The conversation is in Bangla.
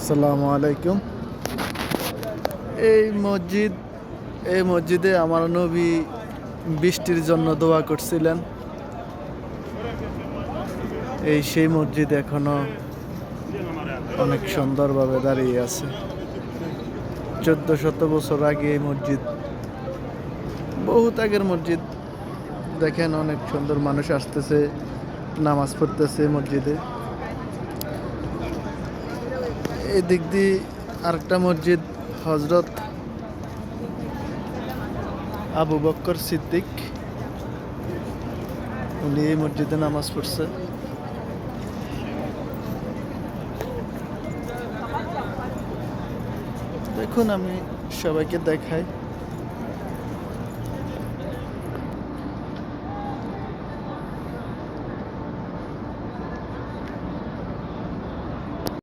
আসসালামু আলাইকুম। এই মসজিদে আমার নবী বৃষ্টির জন্য দোয়া করছিলেন। সেই মসজিদ এখনো অনেক সুন্দরভাবে দাঁড়িয়ে আছে। 1400 বছর আগে এই মসজিদ, বহুত আগের মসজিদ। দেখেন অনেক সুন্দর, মানুষ আসতেছে, নামাজ পড়তেছে মসজিদে। এই দিক দিয়ে আরেকটা মসজিদ, হজরত আবু বকর সিদ্দিক, উনি এই মসজিদে নামাজ পড়ছে। দেখুন, আমি সবাইকে দেখাই।